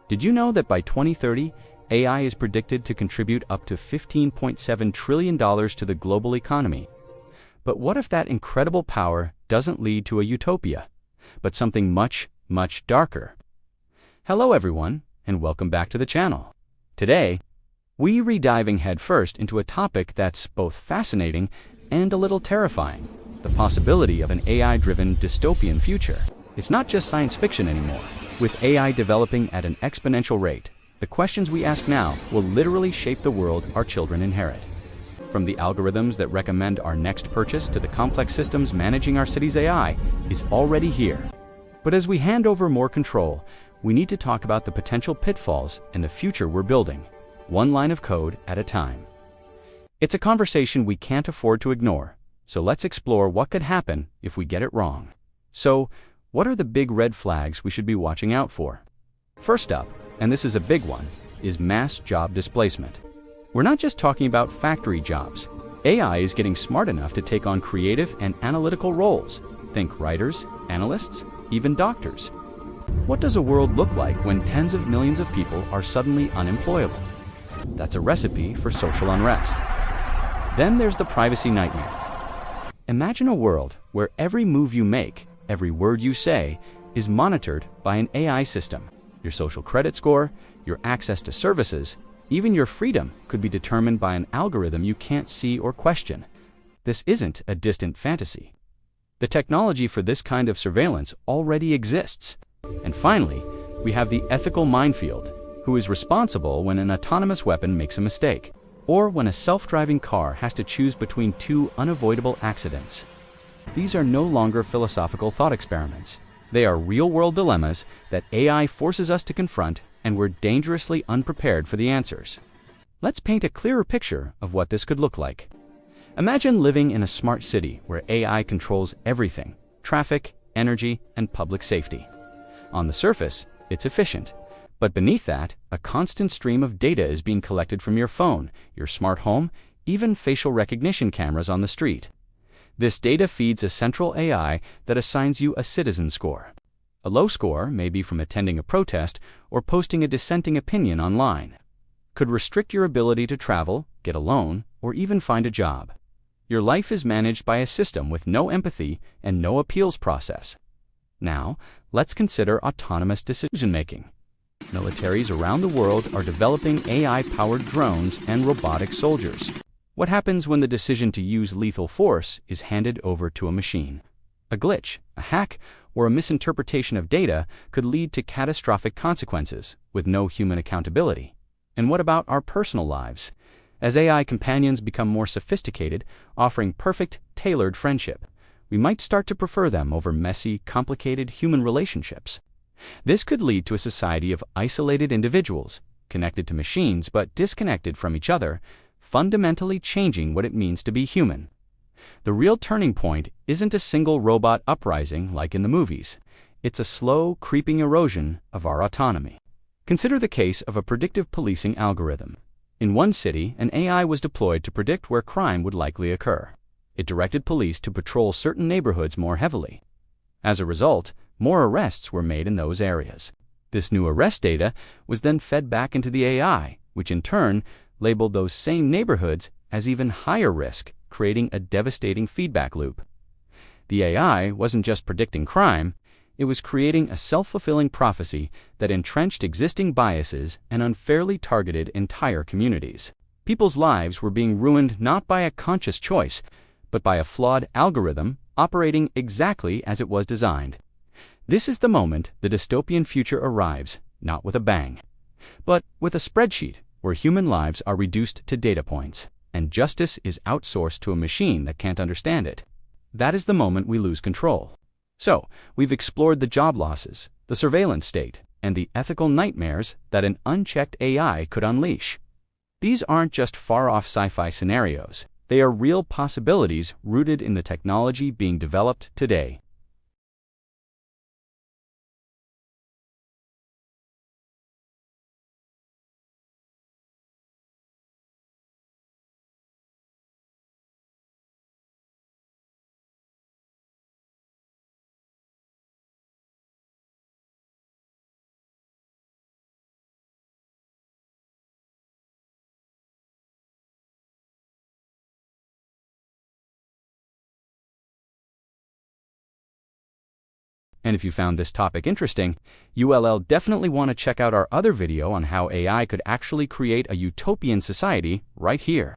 Did you know that by 2030, AI is predicted to contribute up to $15.7 trillion to the global economy? But what if that incredible power doesn't lead to a utopia, but something much, much darker? Hello everyone, and welcome back to the channel. Today, we're diving headfirst into a topic that's both fascinating and a little terrifying: the possibility of an AI-driven dystopian future. It's not just science fiction anymore. With AI developing at an exponential rate, the questions we ask now will literally shape the world our children inherit. From the algorithms that recommend our next purchase to the complex systems managing our city's AI is already here. But as we hand over more control, we need to talk about the potential pitfalls and the future we're building, one line of code at a time. It's a conversation we can't afford to ignore, so let's explore what could happen if we get it wrong. So, what are the big red flags we should be watching out for? First up, and this is a big one, is mass job displacement. We're not just talking about factory jobs. AI is getting smart enough to take on creative and analytical roles. Think writers, analysts, even doctors. What does a world look like when tens of millions of people are suddenly unemployable? That's a recipe for social unrest. Then there's the privacy nightmare. Imagine a world where every move you make, every word you say, is monitored by an AI system. Your social credit score, your access to services, even your freedom could be determined by an algorithm you can't see or question. This isn't a distant fantasy. The technology for this kind of surveillance already exists. And finally, we have the ethical minefield. Who is responsible when an autonomous weapon makes a mistake, or when a self-driving car has to choose between two unavoidable accidents? These are no longer philosophical thought experiments. They are real-world dilemmas that AI forces us to confront, and we're dangerously unprepared for the answers. Let's paint a clearer picture of what this could look like. Imagine living in a smart city where AI controls everything: traffic, energy, and public safety. On the surface, it's efficient. But beneath that, a constant stream of data is being collected from your phone, your smart home, even facial recognition cameras on the street. This data feeds a central AI that assigns you a citizen score. A low score, maybe from attending a protest or posting a dissenting opinion online, could restrict your ability to travel, get a loan, or even find a job. Your life is managed by a system with no empathy and no appeals process. Now, let's consider autonomous decision-making. Militaries around the world are developing AI-powered drones and robotic soldiers. What happens when the decision to use lethal force is handed over to a machine? A glitch, a hack, or a misinterpretation of data could lead to catastrophic consequences with no human accountability. And what about our personal lives? As AI companions become more sophisticated, offering perfect, tailored friendship, we might start to prefer them over messy, complicated human relationships. This could lead to a society of isolated individuals, connected to machines but disconnected from each other, fundamentally changing what it means to be human. The real turning point isn't a single robot uprising like in the movies. It's a slow, creeping erosion of our autonomy. Consider the case of a predictive policing algorithm. In one city, an AI was deployed to predict where crime would likely occur. It directed police to patrol certain neighborhoods more heavily. As a result, more arrests were made in those areas. This new arrest data was then fed back into the AI, which in turn labeled those same neighborhoods as even higher risk, creating a devastating feedback loop. The AI wasn't just predicting crime, it was creating a self-fulfilling prophecy that entrenched existing biases and unfairly targeted entire communities. People's lives were being ruined not by a conscious choice, but by a flawed algorithm operating exactly as it was designed. This is the moment the dystopian future arrives, not with a bang, but with a spreadsheet where human lives are reduced to data points, and justice is outsourced to a machine that can't understand it. That is the moment we lose control. So, we've explored the job losses, the surveillance state, and the ethical nightmares that an unchecked AI could unleash. These aren't just far-off sci-fi scenarios. They are real possibilities rooted in the technology being developed today. And if you found this topic interesting, you'll definitely want to check out our other video on how AI could actually create a utopian society right here.